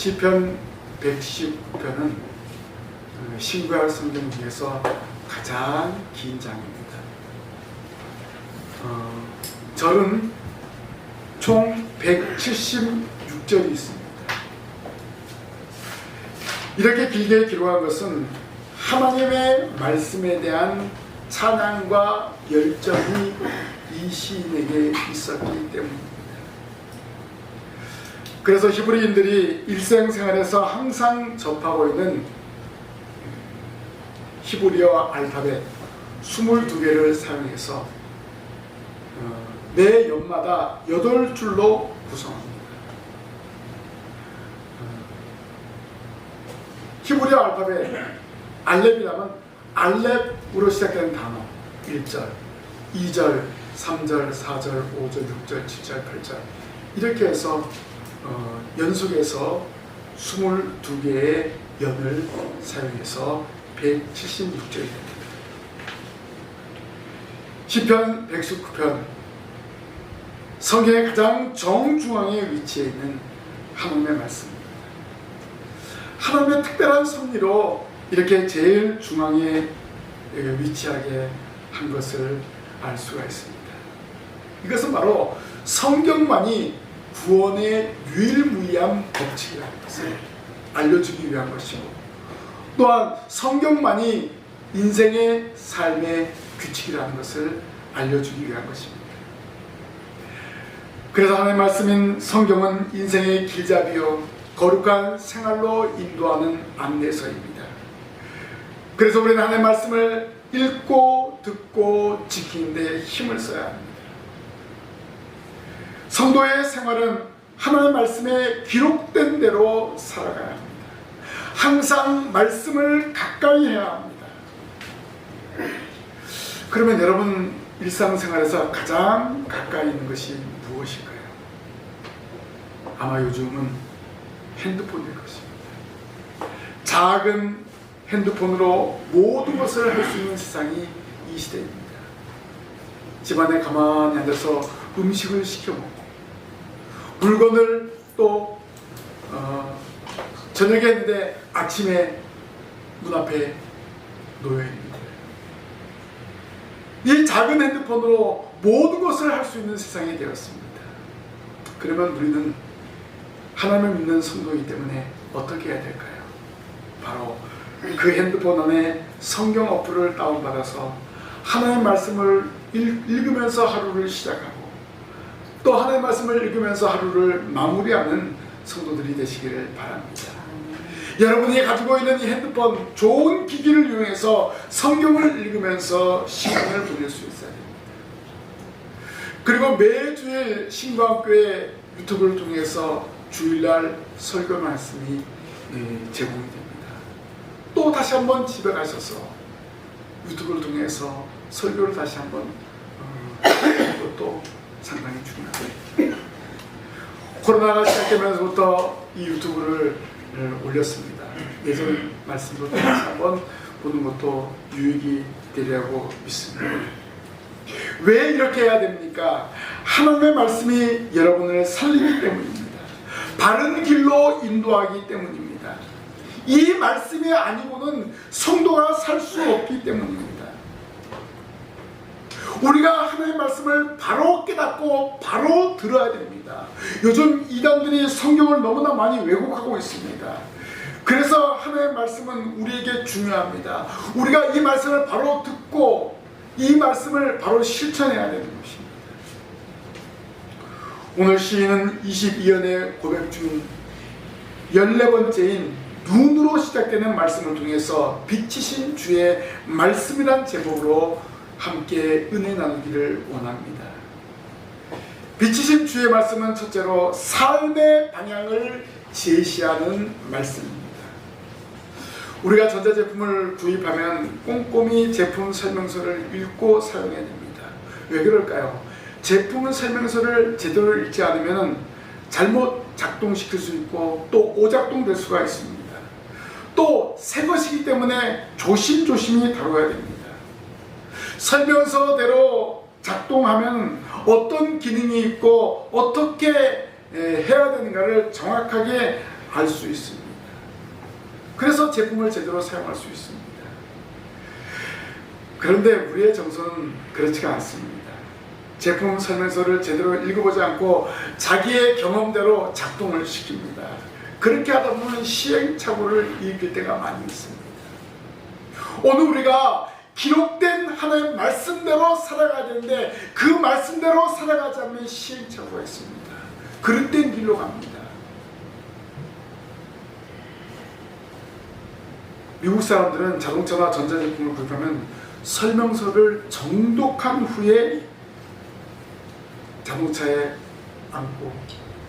시편 119편은 신구약 성경 중에서 가장 긴 장입니다. 절은 총 176절이 있습니다. 이렇게 길게 기록한 것은 하나님의 말씀에 대한 찬양과 열정이 이 시인에게 있었기 때문입니다. 그래서 히브리인들이 일생생활에서 항상 접하고 있는 히브리어 알파벳 22개를 사용해서 매 연마다 8줄로 구성합니다. 히브리어 알파벳 알렙이라면 알렙으로 시작되는 단어 1절, 2절, 3절, 4절, 5절, 6절, 7절, 8절 이렇게 해서 연속해서 22개의 연을 사용해서 176절이 됩니다. 시편 119편 성경의 가장 정중앙에 위치해 있는 하나님의 말씀입니다. 하나님의 특별한 섭리로 이렇게 제일 중앙에 위치하게 한 것을 알 수가 있습니다. 이것은 바로 성경만이 구원의 유일무이한 법칙이라는 것을 알려주기 위한 것이고, 또한 성경만이 인생의 삶의 규칙이라는 것을 알려주기 위한 것입니다. 그래서 하나님의 말씀인 성경은 인생의 길잡이요 거룩한 생활로 인도하는 안내서입니다. 그래서 우리는 하나님의 말씀을 읽고 듣고 지키는 데 힘을 써야 합니다. 성도의 생활은 하나님의 말씀에 기록된 대로 살아가야 합니다. 항상 말씀을 가까이 해야 합니다. 그러면 여러분 일상생활에서 가장 가까이 있는 것이 무엇일까요? 아마 요즘은 핸드폰일 것입니다. 작은 핸드폰으로 모든 것을 할 수 있는 세상이 이 시대입니다. 집안에 가만히 앉아서 음식을 시켜 먹고 물건을 또 저녁에 했는데 아침에 문 앞에 놓여 있는 거예요. 이 작은 핸드폰으로 모든 것을 할 수 있는 세상이 되었습니다. 그러면 우리는 하나님을 믿는 성도이기 때문에 어떻게 해야 될까요? 바로 그 핸드폰 안에 성경 어플을 다운받아서 하나님의 말씀을 읽으면서 하루를 시작하고 또 하나님의 말씀을 읽으면서 하루를 마무리하는 성도들이 되시기를 바랍니다. 여러분이 가지고 있는 이 핸드폰 좋은 기기를 이용해서 성경을 읽으면서 시간을 보낼 수 있어야 됩니다. 그리고 매주일 신광교회 유튜브를 통해서 주일날 설교 말씀이 제공이 됩니다. 또 다시 한번 집에 가셔서 유튜브를 통해서 설교를 다시 한번 하는 것도 상당히 중요합니다. 코로나가 시작되면서부터 이 유튜브를 올렸습니다. 예전 말씀도 다시 한번 보는 것도 유익이 되리라고 믿습니다. 왜 이렇게 해야 됩니까? 하나님의 말씀이 여러분을 살리기 때문입니다. 바른 길로 인도하기 때문입니다. 이 말씀이 아니고는 성도가 살 수 없기 때문입니다. 우리가 하나님의 말씀을 바로 깨닫고 바로 들어야 됩니다. 요즘 이단들이 성경을 너무나 많이 왜곡하고 있습니다. 그래서 하나님의 말씀은 우리에게 중요합니다. 우리가 이 말씀을 바로 듣고 이 말씀을 바로 실천해야 되는 것입니다. 오늘 시인은 22연의 고백 중 14번째인 눈으로 시작되는 말씀을 통해서 빛이신 주의 말씀이란 제목으로 함께 은혜 나누기를 원합니다. 빛이신 주의 말씀은 첫째로 삶의 방향을 제시하는 말씀입니다. 우리가 전자제품을 구입하면 꼼꼼히 제품 설명서를 읽고 사용해야 됩니다. 왜 그럴까요? 제품 설명서를 제대로 읽지 않으면 잘못 작동시킬 수 있고 또 오작동될 수가 있습니다. 또 새 것이기 때문에 조심조심히 다뤄야 됩니다. 설명서대로 작동하면 어떤 기능이 있고 어떻게 해야 되는가를 정확하게 알 수 있습니다. 그래서 제품을 제대로 사용할 수 있습니다. 그런데 우리의 정서는 그렇지가 않습니다. 제품 설명서를 제대로 읽어보지 않고 자기의 경험대로 작동을 시킵니다. 그렇게 하다 보면 시행착오를 일으킬 때가 많이 있습니다. 오늘 우리가 기록된 하나님의 말씀대로 살아가야 되는데 그 말씀대로 살아가지 않으면 시행착오가 있습니다. 그릇된 길로 갑니다. 미국 사람들은 자동차나 전자제품을 구입하면 설명서를 정독한 후에 자동차에 안고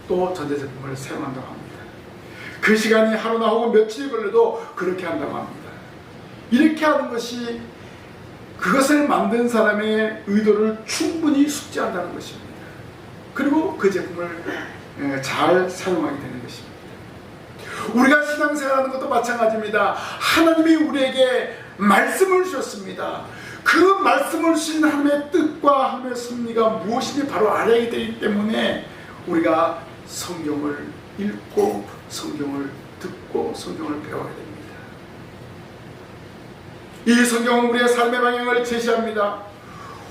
또 전자제품을 사용한다고 합니다. 그 시간이 하루나 혹은 며칠이 걸려도 그렇게 한다고 합니다. 이렇게 하는 것이 그것을 만든 사람의 의도를 충분히 숙지한다는 것입니다. 그리고 그 제품을 잘 사용하게 되는 것입니다. 우리가 신앙생활하는 것도 마찬가지입니다. 하나님이 우리에게 말씀을 주셨습니다. 그 말씀을 주신 하나님의 뜻과 하나님의 섭리가 무엇인지 바로 알아야 되기 때문에 우리가 성경을 읽고 성경을 듣고 성경을 배워야 됩니다. 이 성경은 우리의 삶의 방향을 제시합니다.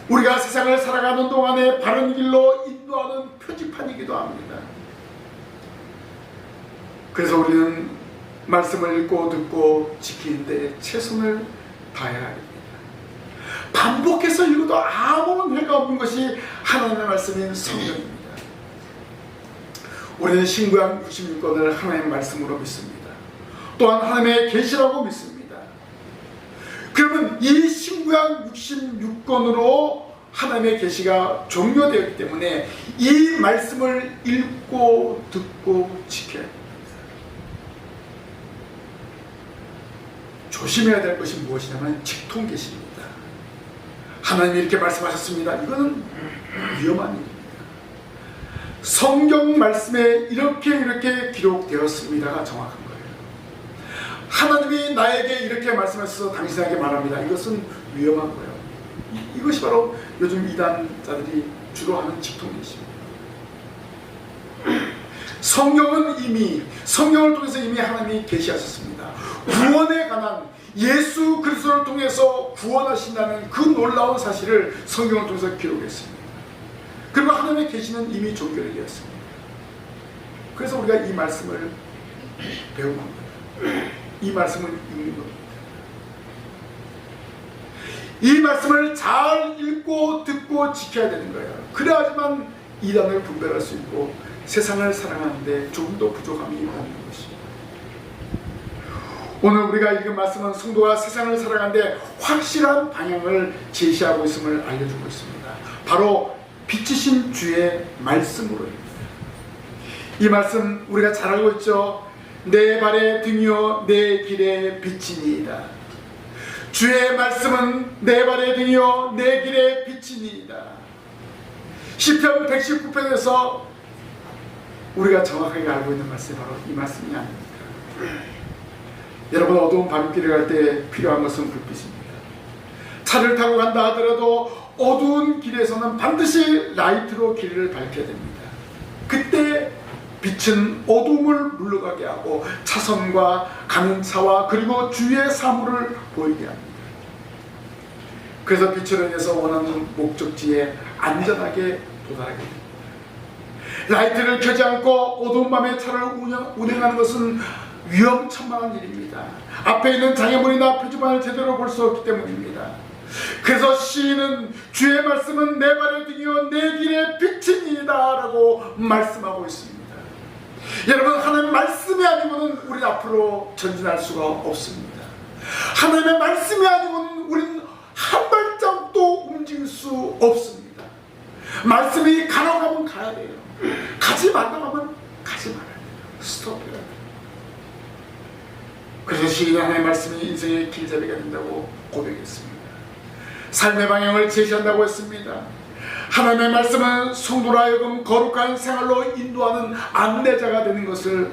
우리가 세상을 살아가는 동안에 바른 길로 인도하는 표지판이기도 합니다. 그래서 우리는 말씀을 읽고 듣고 지키는 데 최선을 다해야 합니다. 반복해서 읽어도 아무런 해가 없는 것이 하나님의 말씀인 성경입니다. 우리는 신구약 66권을 하나님의 말씀으로 믿습니다. 또한 하나님의 계시라고 믿습니다. 그러면 이 신구약 66권으로 하나님의 계시가 종료되었기 때문에 이 말씀을 읽고 듣고 지켜야 합니다. 조심해야 될 것이 무엇이냐면 직통 계시입니다. 하나님이 이렇게 말씀하셨습니다. 이거는 위험한 일입니다. 성경 말씀에 이렇게 기록되었습니다가 정확한 거예요. 하나님이 나에게 이렇게 말씀하셔서 당신에게 말합니다. 이것은 위험한 거예요. 이것이 바로 요즘 이단자들이 주로 하는 직통계시입니다. 성경을 통해서 이미 하나님이 계시하셨습니다. 구원에 관한 예수 그리스도를 통해서 구원하신다는 그 놀라운 사실을 성경을 통해서 기록했습니다. 그리고 하나님의 계시는 이미 종결이 되었습니다. 그래서 우리가 이 말씀을 배우는 겁니다. 이 말씀을 읽는 겁니다. 이 말씀을 잘 읽고 듣고 지켜야 되는 거예요. 그래야지만 이단을 분별할 수 있고 세상을 사랑하는데 조금 더 부족함이 없는 것입니다. 오늘 우리가 읽은 말씀은 성도가 세상을 살아가는데 확실한 방향을 제시하고 있음을 알려주고 있습니다. 바로 빛이신 주의 말씀으로입니다. 이 말씀 우리가 잘 알고 있죠. 내 발의 등이요 내 길의 빛이니이다. 주의 말씀은 내 발의 등이요 내 길의 빛이니이다. 시편 119편에서 우리가 정확하게 알고 있는 말씀이 바로 이 말씀이 아닙니까? 여러분, 어두운 밤길을 갈 때 필요한 것은 불빛입니다. 차를 타고 간다 하더라도 어두운 길에서는 반드시 라이트로 길을 밝혀야 됩니다. 그때 빛은 어둠을 물러가게 하고 차선과 가는 차와 그리고 주위의 사물을 보이게 합니다. 그래서 빛으로 인해서 원하는 목적지에 안전하게 도달하게 됩니다. 라이트를 켜지 않고 어두운 밤에 차를 운행하는 것은 위험천만한 일입니다. 앞에 있는 장애물이나 표지판을 제대로 볼 수 없기 때문입니다. 그래서 시인은 주의 말씀은 내 발의 등이요 내 길의 빛이니이다 라고 말씀하고 있습니다. 여러분, 하나님의 말씀이 아니고는 우리는 앞으로 전진할 수가 없습니다. 하나님의 말씀이 아니고는 우리는 한 발짝도 움직일 수 없습니다. 말씀이 가라고 하면 가야 돼요. 가지 말라고 하면 가지 말아야 돼요. 스톱해야 돼요. 그래서 시인은 하나님의 말씀이 인생의 길잡이가 된다고 고백했습니다. 삶의 방향을 제시한다고 했습니다. 하나님의 말씀은 성도로 하여금 거룩한 생활로 인도하는 안내자가 되는 것을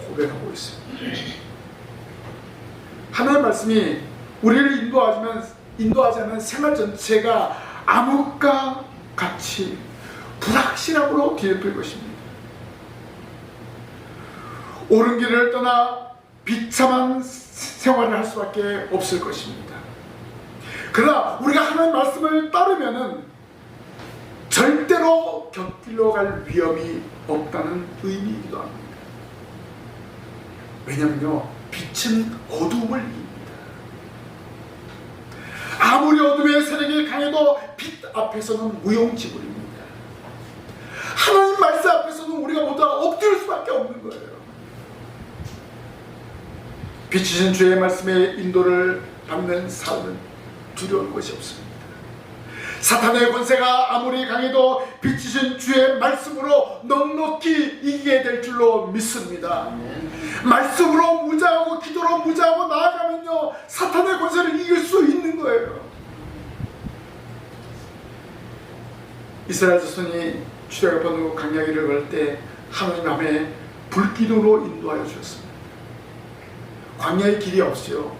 고백하고 있습니다. 하나님의 말씀이 우리를 인도하지 않은 생활 전체가 암흑과 같이 불확실함으로 뒤덮일 것입니다. 옳은 길을 떠나 비참한 생활을 할 수밖에 없을 것입니다. 그러나 우리가 하나님의 말씀을 따르면은 절대로 곁길로 갈 위험이 없다는 의미이기도 합니다. 왜냐면요, 빛은 어둠을 이깁니다. 아무리 어둠의 세력이 강해도 빛 앞에서는 무용지물입니다. 하나님 말씀 앞에서는 우리가 모두 엎드릴 수밖에 없는 거예요. 빛이신 주의 말씀의 인도를 받는 삶은 두려울 것이 없습니다. 사탄의 권세가 아무리 강해도 빛이신 주의 말씀으로 넉넉히 이기게 될 줄로 믿습니다. 말씀으로 무장하고 기도로 무장하고 나아가면요, 사탄의 권세를 이길 수 있는 거예요. 이스라엘 자손이 출애굽하고 광야길을 걸 때 하나님 밤에 불기둥으로 인도하여 주셨습니다. 광야의 길이 없어요.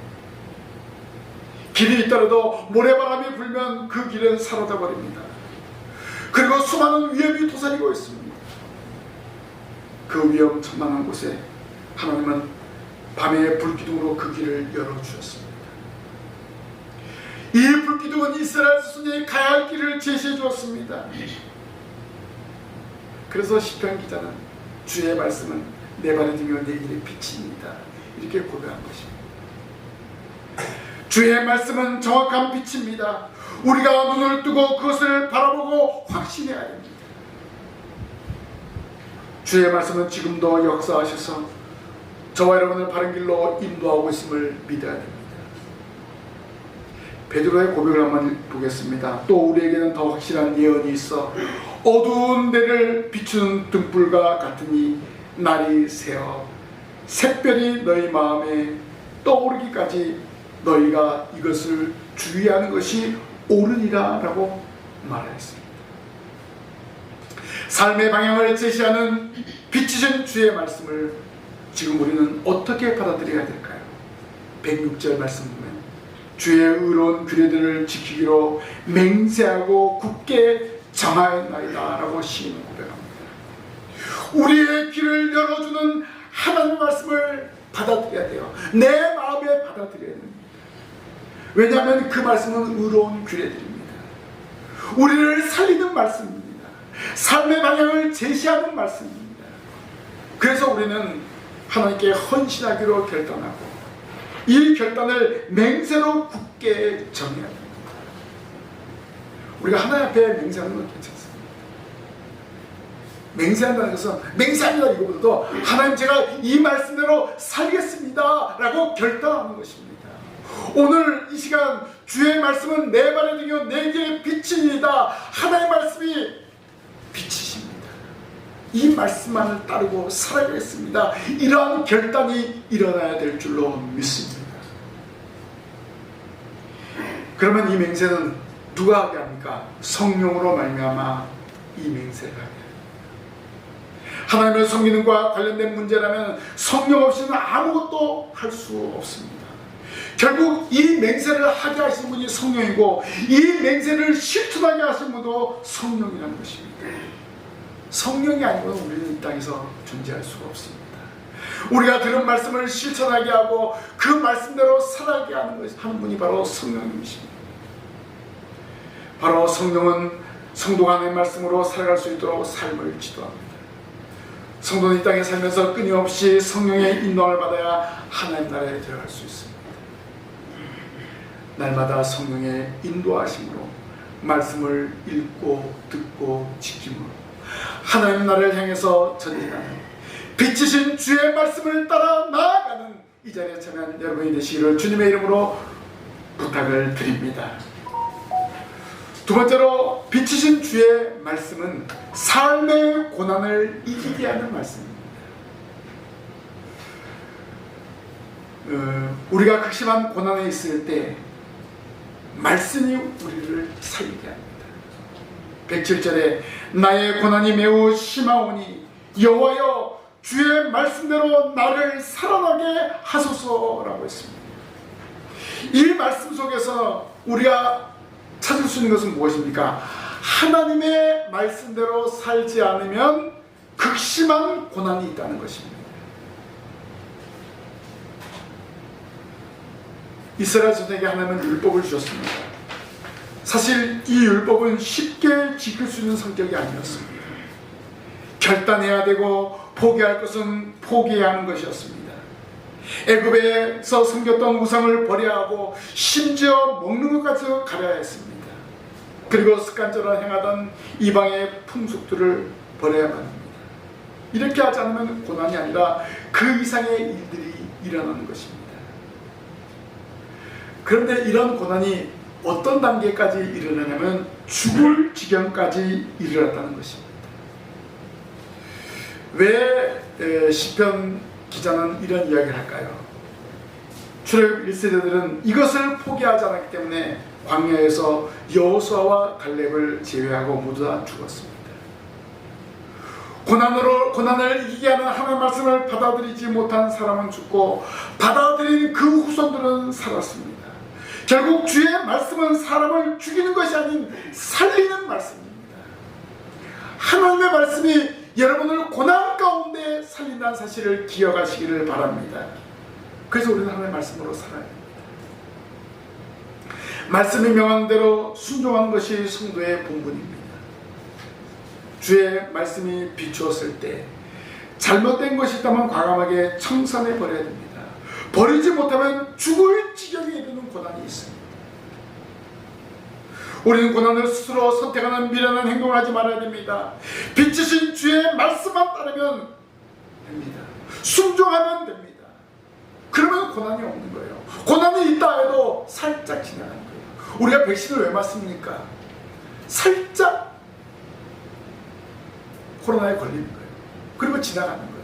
길이 있더라도 모래바람이 불면 그 길은 사라져 버립니다. 그리고 수많은 위험이 도사리고 있습니다. 그 위험천만한 곳에 하나님은 밤에 불기둥으로 그 길을 열어주셨습니다. 이 불기둥은 이스라엘 자손이 가야 할 길을 제시해 주었습니다. 그래서 시편 기자는 주의 말씀은 내 발에 등여 내 길의 빛입니다, 이렇게 고백한 것입니다. 주의 말씀은 정확한 빛입니다. 우리가 눈을 뜨고 그것을 바라보고 확신해야 됩니다. 주의 말씀은 지금도 역사하셔서 저와 여러분을 바른 길로 인도하고 있음을 믿어야 됩니다. 베드로의 고백을 한번 보겠습니다. 또 우리에게는 더 확실한 예언이 있어 어두운 데를 비추는 등불과 같으니 날이 새어 샛별이 너희 마음에 떠오르기까지 너희가 이것을 주의하는 것이 옳으니라 라고 말하였습니다. 삶의 방향을 제시하는 빛이신 주의 말씀을 지금 우리는 어떻게 받아들여야 될까요? 106절 말씀 보면 주의 의로운 규례들을 지키기로 맹세하고 굳게 정하였나이다 라고 시인은 고백합니다. 우리의 길을 열어주는 하나님의 말씀을 받아들여야 돼요. 내 마음에 받아들여야 됩니다. 왜냐하면 그 말씀은 의로운 규례들입니다. 우리를 살리는 말씀입니다. 삶의 방향을 제시하는 말씀입니다. 그래서 우리는 하나님께 헌신하기로 결단하고 이 결단을 맹세로 굳게 정해야 됩니다. 우리가 하나님 앞에 맹세하는 건 괜찮습니다. 맹세한다는 것은 맹세합니다 이거보다도 하나님 제가 이 말씀대로 살겠습니다 라고 결단하는 것입니다. 오늘 이 시간 주의 말씀은 내 발에 등여 내 길의 빛입니다. 하나님의 말씀이 빛이십니다. 이 말씀만을 따르고 살아가겠습니다. 이러한 결단이 일어나야 될 줄로 믿습니다. 그러면 이 맹세는 누가 하게 합니까? 성령으로 말미암아 이 맹세를 하게 합니다. 하나님을 섬기는 것과 관련된 문제라면 성령 없이는 아무것도 할 수 없습니다. 결국 이 맹세를 하게 하신 분이 성령이고 이 맹세를 실천하게 하신 분도 성령이라는 것입니다. 성령이 아니고는 우리는 이 땅에서 존재할 수가 없습니다. 우리가 들은 말씀을 실천하게 하고 그 말씀대로 살아가게 하는 분이 바로 성령님이십니다. 바로 성령은 성도가 하나님의 말씀으로 살아갈 수 있도록 삶을 지도합니다. 성도는 이 땅에 살면서 끊임없이 성령의 인도함을 받아야 하나님 나라에 들어갈 수 있습니다. 날마다 성령의 인도하심으로 말씀을 읽고 듣고 지킴으로 하나님 나라를 향해서 전진하는 빛이신 주의 말씀을 따라 나아가는 이 자리에 참여한 여러분이 되시기를 주님의 이름으로 부탁을 드립니다. 두 번째로 빛이신 주의 말씀은 삶의 고난을 이기게 하는 말씀입니다. 우리가 극심한 고난에 있을 때 말씀이 우리를 살리게 합니다. 107절에 나의 고난이 매우 심하오니 여호와여 주의 말씀대로 나를 살아나게 하소서라고 했습니다. 이 말씀 속에서 우리가 찾을 수 있는 것은 무엇입니까? 하나님의 말씀대로 살지 않으면 극심한 고난이 있다는 것입니다. 이스라엘 자손에게 하나님은 율법을 주셨습니다. 사실 이 율법은 쉽게 지킬 수 있는 성격이 아니었습니다. 결단해야 되고 포기할 것은 포기해야 하는 것이었습니다. 애굽에서 섬겼던 우상을 버려야 하고 심지어 먹는 것까지 가려야 했습니다. 그리고 습관적으로 행하던 이방의 풍俗들을 버려야만 합니다. 이렇게 하지 않으면 고난이 아니라 그 이상의 일들이 일어나는 것입니다. 그런데 이런 고난이 어떤 단계까지 일어나냐면 죽을 지경까지 이르렀다는 것입니다. 왜 시편 기자는 이런 이야기를 할까요? 출애굽 1세대들은 이것을 포기하지 않았기 때문에 광야에서 여호수아와 갈렙을 제외하고 모두 다 죽었습니다. 고난을 이기게 하는 하나님의 말씀을 받아들이지 못한 사람은 죽고 받아들인 그 후손들은 살았습니다. 결국 주의 말씀은 사람을 죽이는 것이 아닌 살리는 말씀입니다. 하나님의 말씀이 여러분을 고난 가운데 살린다는 사실을 기억하시기를 바랍니다. 그래서 우리는 하나님의 말씀으로 살아야 합니다. 말씀이 명한 대로 순종하는 것이 성도의 본분입니다. 주의 말씀이 비추었을 때 잘못된 것이 있다면 과감하게 청산해 버려야 됩니다. 버리지 못하면 죽을 지경에 이르는 고난이 있습니다. 우리는 고난을 스스로 선택하는 미련한 행동을 하지 말아야 됩니다. 빛이신 주의 말씀만 따르면 됩니다. 순종하면 됩니다. 그러면 고난이 없는 거예요. 고난이 있다 해도 살짝 지나가는 거예요. 우리가 백신을 왜 맞습니까? 살짝 코로나에 걸리는 거예요. 그리고 지나가는 거예요.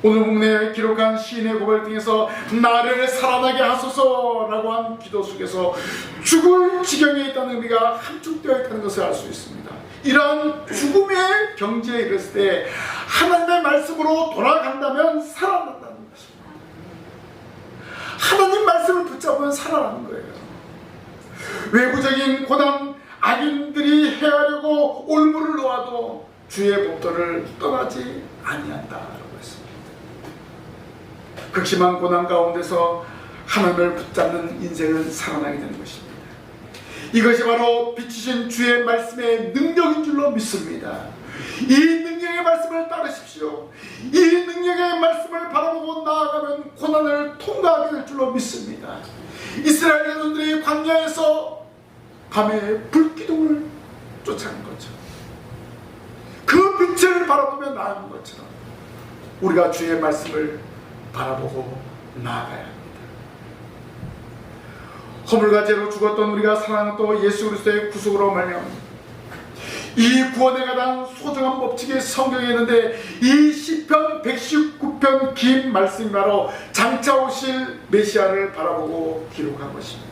오늘 본문에 기록한 시인의 고백을 통해서 나를 살아나게 하소서라고 한 기도 속에서 죽을 지경에 있다는 의미가 함축되어 있다는 것을 알 수 있습니다. 이러한 죽음의 경지에 이르렀을 때 하나님의 말씀으로 돌아간다면 살아난다는 것입니다. 하나님 말씀을 붙잡으면 살아나는 거예요. 외부적인 고난, 악인들이 해하려고 올무를 놓아도 주의 법도를 떠나지 아니한다라고 했습니다. 극심한 고난 가운데서 하나님을 붙잡는 인생은 살아나게 되는 것입니다. 이것이 바로 빛이신 주의 말씀의 능력인 줄로 믿습니다. 이 능력의 말씀을 따르십시오. 이 능력의 말씀을 바라보고 나아가면 고난을 통과하게 될 줄로 믿습니다. 이스라엘 자손들이 광야에서 밤에 불기둥을 쫓아간 거죠. 그 빛을 바라보며 나아가는 것처럼 우리가 주의 말씀을 바라보고 나아가야 합니다. 허물과 죄로 죽었던 우리가 살아난 또 예수 그리스도의 구속으로 말미암아 이 구원에 관한 소중한 법칙이 성경에 있는데 이 시편 119편 긴 말씀이 바로 장차 오실 메시아를 바라보고 기록한 것입니다.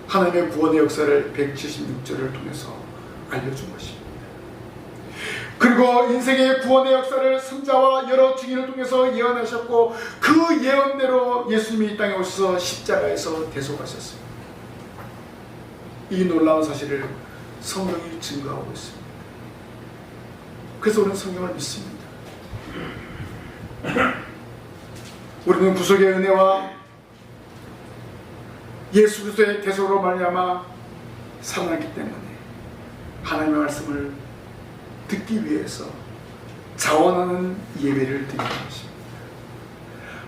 하나님의 구원의 역사를 176절을 통해서 알려준 것입니다. 그리고 인생의 구원의 역사를 선자와 여러 증인을 통해서 예언하셨고 그 예언대로 예수님이 이 땅에 오셔서 십자가에서 대속하셨습니다. 이 놀라운 사실을 성경이 증거하고 있습니다. 그래서 우리는 성경을 믿습니다. 우리는 구속의 은혜와 예수 그리스도의 대속으로 말미암아 살아났기 때문에 하나님의 말씀을 듣기 위해서 자원하는 예배를 드리는 것입니다.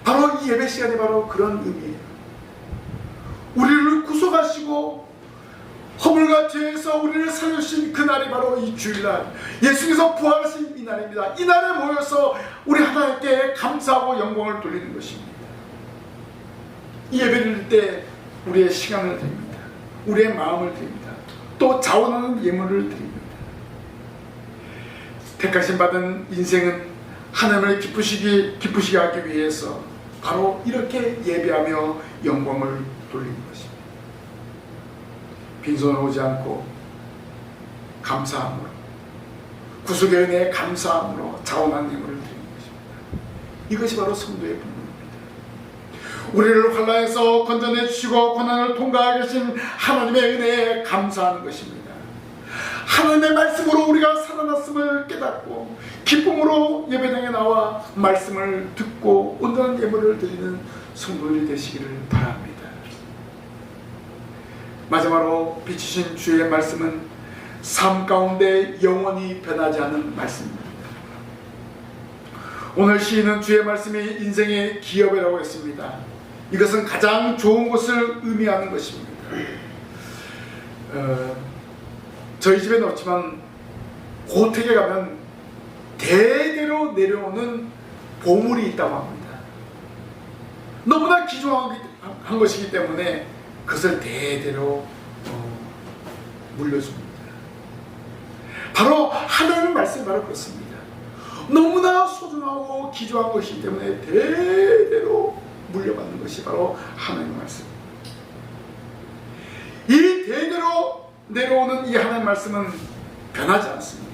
바로 이 예배 시간이 바로 그런 의미예요. 우리를 구속하시고 허물과 죄에서 우리를 살려주신 그날이 바로 이 주일날, 예수께서 부활하신 이 날입니다. 이 날에 모여서 우리 하나님께 감사하고 영광을 돌리는 것입니다. 이 예배를 드릴 때 우리의 시간을 드립니다. 우리의 마음을 드립니다. 또 자원하는 예물을 드립니다. 택하심 받은 인생은 하나님을 기쁘시게 하기 위해서 바로 이렇게 예배하며 영광을 돌리는 것입니다. 빈손으로 오지 않고 감사함으로, 구속의 은혜에 감사함으로 자원한 예물을 드리는 것입니다. 이것이 바로 성도의 본분입니다. 우리를 환난에서 건져내 주시고 고난을 통과하게 하신 하나님의 은혜에 감사하는 것입니다. 하나님의 말씀으로 우리가 살아났음을 깨닫고 기쁨으로 예배당에 나와 말씀을 듣고 온전한 예물을 드리는 성도들이 되시기를 바랍니다. 마지막으로 비추신 주의 말씀은 삶 가운데 영원히 변하지 않는 말씀입니다. 오늘 시인은 주의 말씀이 인생의 기업이라고 했습니다. 이것은 가장 좋은 것을 의미하는 것입니다. 저희 집에는 없지만 고택에 가면 대대로 내려오는 보물이 있다고 합니다. 너무나 귀중한 것이기 때문에 그것을 대대로 물려줍니다. 바로 하나님의 말씀이 바로 그렇습니다. 너무나 소중하고 귀중한 것이기 때문에 대대로 물려받는 것이 바로 하나님의 말씀입니다. 이 대대로 내려오는 이 하나님의 말씀은 변하지 않습니다.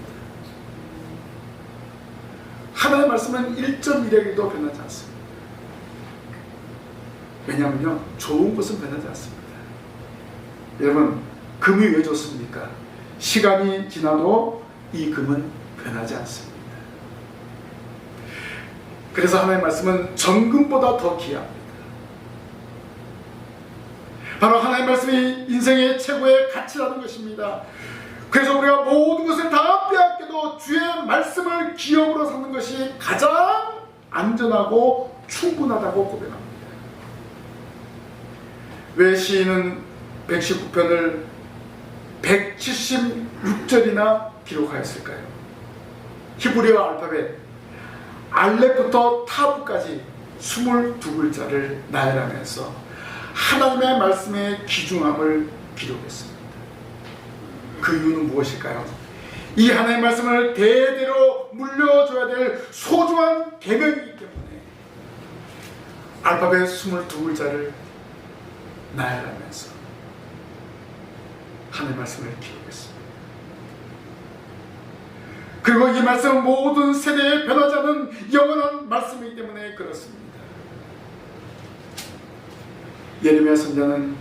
하나님의 말씀은 1.1핵도 변하지 않습니다. 왜냐하면요, 좋은 것은 변하지 않습니다. 여러분, 금이 왜 좋습니까? 시간이 지나도 이 금은 변하지 않습니다. 그래서 하나님의 말씀은 정금보다 더 귀합니다. 바로 하나님의 말씀이 인생의 최고의 가치라는 것입니다. 그래서 우리가 모든 것을 다 빼앗겨도 주의 말씀을 기업으로 삼는 것이 가장 안전하고 충분하다고 고백합니다. 왜 시인은 119편을 176절이나 기록하였을까요? 히브리어 알파벳 알렙부터 타브까지 22글자를 나열하면서 하나님의 말씀의 귀중함을 기록했습니다. 그 이유는 무엇일까요? 이 하나님의 말씀을 대대로 물려줘야 될 소중한 계명이기 때문에 알파벳 22글자를 나열하면서 하나님의 말씀을 기록했습니다. 그리고 이 말씀은 모든 세대에 변하지 않는 영원한 말씀이기 때문에 그렇습니다. 예레미야 선지자는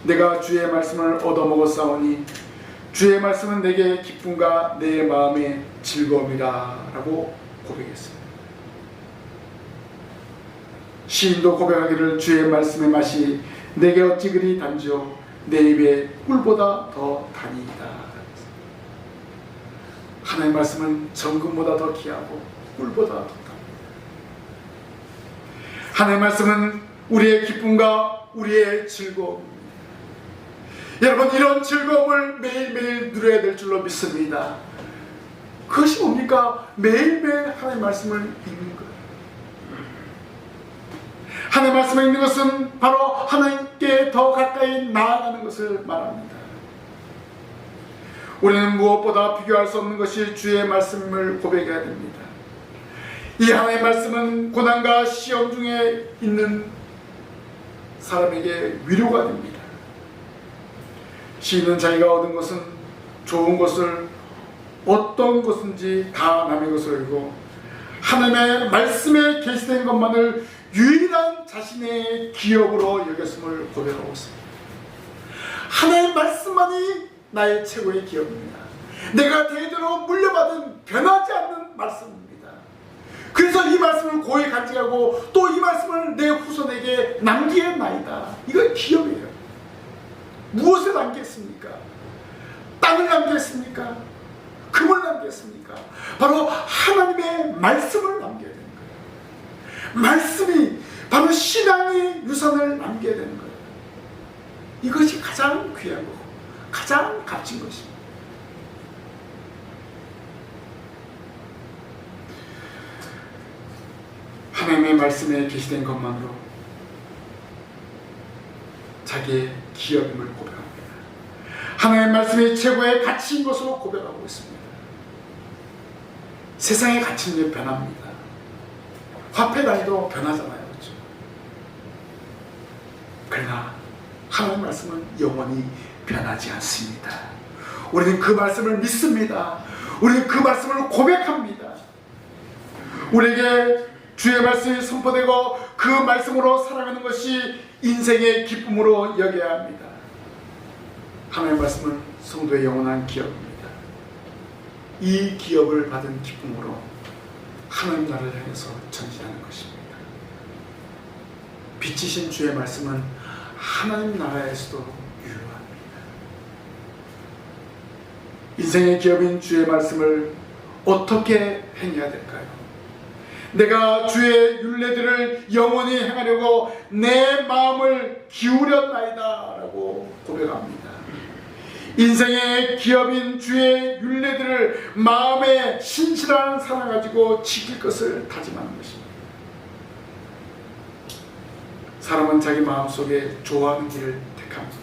내가 주의 말씀을 얻어먹었사오니 주의 말씀은 내게 기쁨과 내 마음의 즐거움이라 라고 고백했습니다. 시인도 고백하기를 주의 말씀의 맛이 내게 어찌 그리 단지요 내 입에 꿀보다 더 다니이다. 하나님의 말씀은 정금보다 더 귀하고 꿀보다 더 답니다. 하나님의 말씀은 우리의 기쁨과 우리의 즐거움입니다. 여러분, 이런 즐거움을 매일매일 누려야 될 줄로 믿습니다. 그것이 뭡니까? 매일매일 하나님의 말씀을 읽는 거예요. 하나님의 말씀을 읽는 것은 바로 하나님께 더 가까이 나아가는 것을 말합니다. 우리는 무엇보다 비교할 수 없는 것이 주의 말씀을 고백해야 됩니다. 이 하나님의 말씀은 고난과 시험 중에 있는 사람에게 위로가 됩니다. 시인은 자기가 얻은 것은 좋은 것을 어떤 것인지 다 남의 것으로 여기고 하나님의 말씀에 계시된 것만을 유일한 자신의 기업으로 여겼음을 고백하고 있습니다. 하나님의 말씀만이 나의 최고의 기업입니다. 내가 대대로 물려받은 변하지 않는 말씀입니다. 그래서 이 말씀을 고이 간직하고 또 이 말씀을 내 후손에게 남기겠나이다. 이건 기업이에요. 무엇을 남겼습니까? 땅을 남겼습니까? 금을 남겼습니까? 바로 하나님의 말씀을 남겨야 되는 거예요. 말씀이 바로 신앙의 유산을 남겨야 되는 거예요. 이것이 가장 귀하고 가장 값진 것입니다. 하나님의 말씀에 계시된 것만으로 자기의 기업임을 고백합니다. 하나님의 말씀이 최고의 가치인 것으로 고백하고 있습니다. 세상의 가치는 변합니다. 화폐 단위도 변하잖아요. 그렇죠? 그러나 하나님의 말씀은 영원히 변하지 않습니다. 우리는 그 말씀을 믿습니다. 우리는 그 말씀을 고백합니다. 우리에게 주의 말씀이 선포되고 그 말씀으로 살아가는 것이 인생의 기쁨으로 여겨야 합니다. 하나님의 말씀은 성도의 영원한 기업입니다. 이 기업을 받은 기쁨으로 하나님 나라를 향해서 전진하는 것입니다. 빛이신 주의 말씀은 하나님 나라에서도 유효합니다. 인생의 기업인 주의 말씀을 어떻게 행해야 될까요? 내가 주의 율례들을 영원히 행하려고 내 마음을 기울였나이다 라고 고백합니다. 인생의 기업인 주의 율례들을 마음에 신실한 사랑 가지고 지킬 것을 다짐하는 것입니다. 사람은 자기 마음속에 좋아하는 길을 택합니다.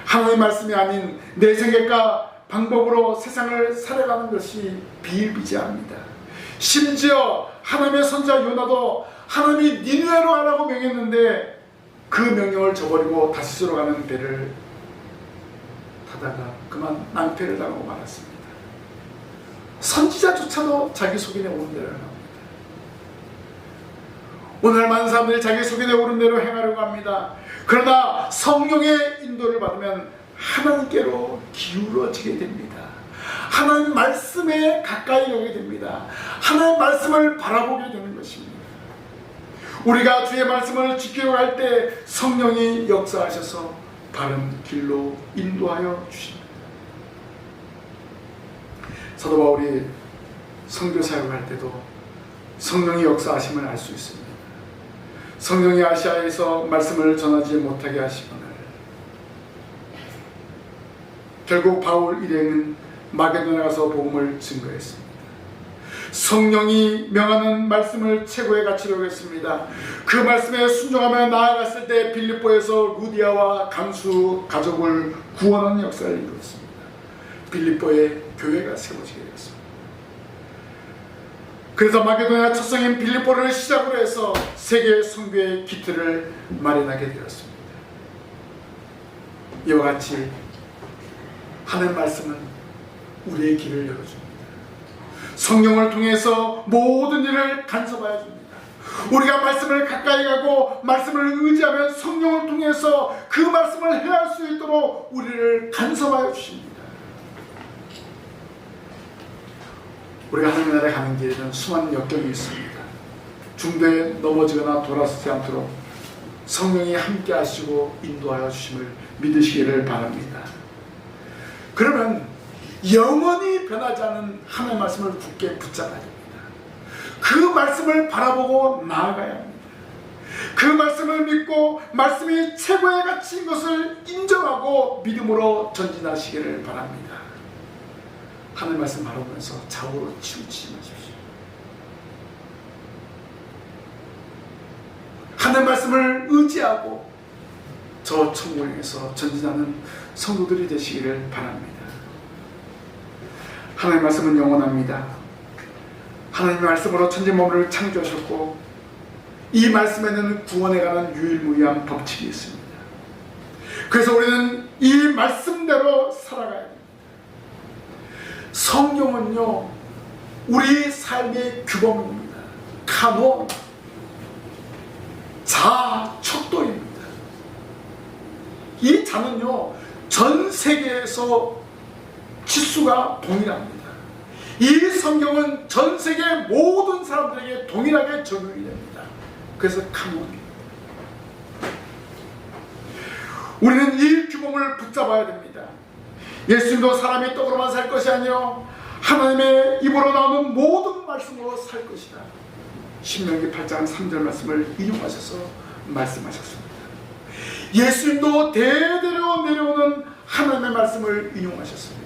하나님의 말씀이 아닌 내 생각과 방법으로 세상을 살아가는 것이 비일비재합니다. 심지어 하나님의 선지자 요나도 하나님이 니느웨로 가라고 명했는데 그 명령을 저버리고 다시스로 가는 배를 타다가 그만 낭패를 당하고 말았습니다. 선지자조차도 자기 속인에 오른 대로 행합니다. 오늘 많은 사람들이 자기 속인에 오른 대로 행하려고 합니다. 그러나 성령의 인도를 받으면 하나님께로 기울어지게 됩니다. 하나님 말씀에 가까이 가게 됩니다. 하나님 말씀을 바라보게 되는 것입니다. 우리가 주의 말씀을 지키려고 할 때 성령이 역사하셔서 바른 길로 인도하여 주십니다. 사도 바울이 선교 사역을 할 때도 성령이 역사하심을 알 수 있습니다. 성령이 아시아에서 말씀을 전하지 못하게 하시거늘 결국 바울 일행은 마게도냐 가서 복음을 증거했습니다. 성령이 명하는 말씀을 최고의 가치로 여겼습니다. 그 말씀에 순종하며 나아갔을 때 빌립보에서 루디아와 강수 가족을 구원하는 역사를 이루었습니다. 빌립보에 교회가 세워지게 되었습니다. 그래서 마게도냐 첫 성인 빌립보를 시작으로 해서 세계 선교의 기틀을 마련하게 되었습니다. 이와 같이 하나님 말씀은 우리의 길을 열어줍니다. 성령을 통해서 모든 일을 간섭하여 줍니다. 우리가 말씀을 가까이 가고 말씀을 의지하면 성령을 통해서 그 말씀을 행할 수 있도록 우리를 간섭하여 주십니다. 우리가 하나님 나라에 가는 길에는 수많은 역경이 있습니다. 중도에 넘어지거나 돌아서지 않도록 성령이 함께 하시고 인도하여 주심을 믿으시기를 바랍니다. 그러면 영원히 변하지 않은 하나님의 말씀을 굳게 붙잡아야 됩니다. 그 말씀을 바라보고 나아가야 합니다. 그 말씀을 믿고 말씀이 최고의 가치인 것을 인정하고 믿음으로 전진하시기를 바랍니다. 하나님 말씀 바라보면서 좌우로 치우치지 마십시오. 하나님 말씀을 의지하고 저 천국에서 전진하는 성도들이 되시기를 바랍니다. 하나님의 말씀은 영원합니다. 하나님의 말씀으로 천지만물을 창조하셨고 이 말씀에는 구원에 관한 유일무이한 법칙이 있습니다. 그래서 우리는 이 말씀대로 살아가야 합니다. 성경은요 우리 삶의 규범입니다. 카논, 자, 척도입니다. 이 자는요 전 세계에서 치수가 동일합니다. 이 성경은 전 세계 모든 사람들에게 동일하게 적용이 됩니다. 그래서 카논입니다. 우리는 이 규범을 붙잡아야 됩니다. 예수님도 사람이 떡으로만 살 것이 아니요 하나님의 입으로 나오는 모든 말씀으로 살 것이다. 신명기 8장 3절 말씀을 인용하셔서 말씀하셨습니다. 예수님도 대대로 내려오는 하나님의 말씀을 인용하셨습니다.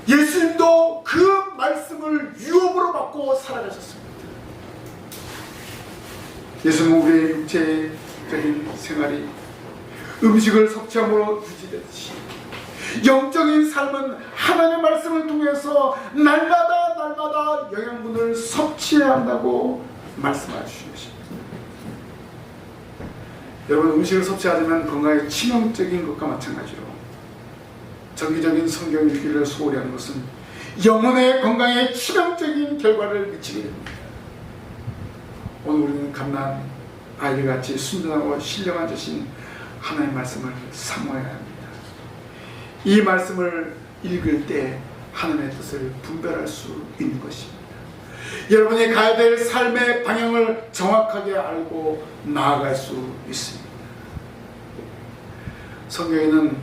예수님도 그 말씀을 유업으로 받고 살아가셨습니다. 예수님은 우리의 육체적인 생활이 음식을 섭취함으로 유지되듯이 영적인 삶은 하나님의 말씀을 통해서 날마다 영양분을 섭취해야 한다고 말씀해 주십니다. 여러분, 음식을 섭취하려면 건강에 치명적인 것과 마찬가지로 정기적인 성경 읽기를 소홀히 하는 것은 영혼의 건강에 치명적인 결과를 미치게 됩니다. 오늘 우리는 갓난 아이들같이 순전하고 신령한 자신 하나님의 말씀을 사모해야 합니다. 이 말씀을 읽을 때 하나님의 뜻을 분별할 수 있는 것입니다. 여러분이 가야 될 삶의 방향을 정확하게 알고 나아갈 수 있습니다. 성경에는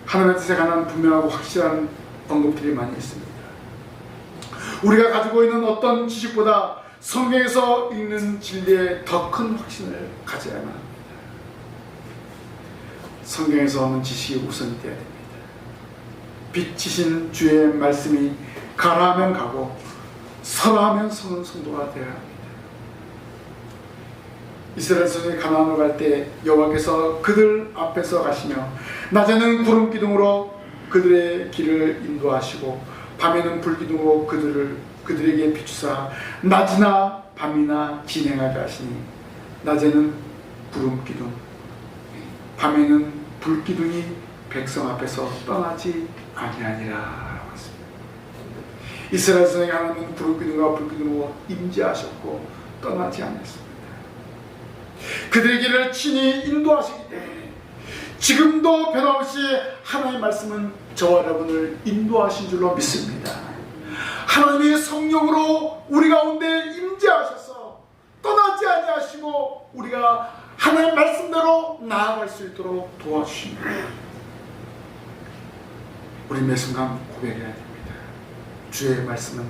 하나님의 뜻에 관한 분명하고 확실한 언급들이 많이 있습니다. 우리가 가지고 있는 어떤 지식보다 성경에서 읽는 진리에 더 큰 확신을 가져야만 합니다. 성경에서 오는 지식이 우선이 되어야 됩니다. 빛이신 주의 말씀이 가라 하면 가고 서라 하면 서는 성도가 되어야 합니다. 이스라엘 자손이 가나안으로 갈 때 여호와께서 그들 앞에서 가시며 낮에는 구름 기둥으로 그들의 길을 인도하시고 밤에는 불 기둥으로 그들에게 비추사 낮이나 밤이나 진행하게 하시니 낮에는 구름 기둥 밤에는 불 기둥이 백성 앞에서 떠나지 아니하니라 라고 했습니다. 이스라엘 자손에게 하나님은 구름 기둥과 불 기둥으로 임재하셨고 떠나지 않았습니다. 그들의 길을 친히 인도하시기 때문에 지금도 변함없이 하나님의 말씀은 저와 여러분을 인도하신 줄로 믿습니다. 하나님의 성령으로 우리 가운데 임재하셔서 떠나지 아니하시고 우리가 하나님의 말씀대로 나아갈 수 있도록 도와주십니다. 우리 매 순간 고백해야 됩니다. 주의 말씀은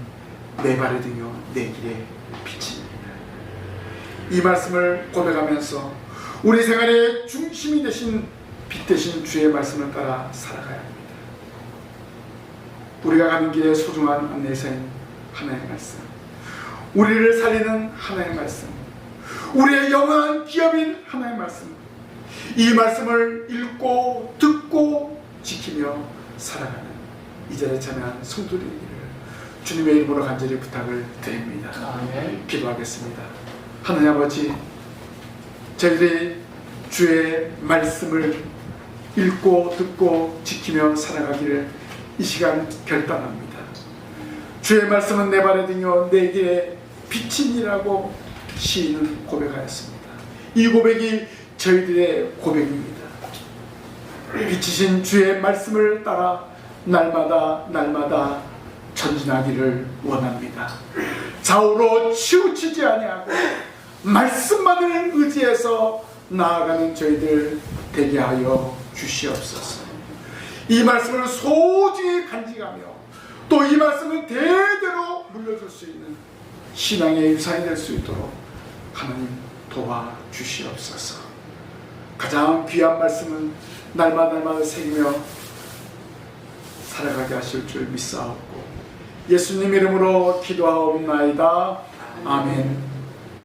내 발에 등이요 내 길에 빛입니다. 이 말씀을 고백하면서 우리 생활의 중심이 되신 빛 되신 주의 말씀을 따라 살아가야 합니다. 우리가 가는 길에 소중한 안내사인 하나님의 말씀, 우리를 살리는 하나님의 말씀, 우리의 영원한 기업인 하나님의 말씀, 이 말씀을 읽고 듣고 지키며 살아가는 이 자리에 참여한 성도들이 되기를 주님의 이름으로 간절히 부탁을 드립니다. 아멘. 기도하겠습니다. 하나님 아버지, 저희들이 주의 말씀을 읽고 듣고 지키며 살아가기를 이 시간 결단합니다. 주의 말씀은 내 발에 등이요 내 길에 빛이니라고 시인은 고백하였습니다. 이 고백이 저희들의 고백입니다. 빛이신 주의 말씀을 따라 날마다 전진하기를 원합니다. 좌우로 치우치지 아니하고 말씀만을 의지해서 나아가는 저희들 되게 하여 주시옵소서. 이 말씀을 소중히 간직하며 또 이 말씀을 대대로 물려줄 수 있는 신앙의 유산이 될 수 있도록 하나님 도와주시옵소서. 가장 귀한 말씀은 날마다 새기며 살아가게 하실 줄 믿사옵고 예수님 이름으로 기도하옵나이다. 아멘.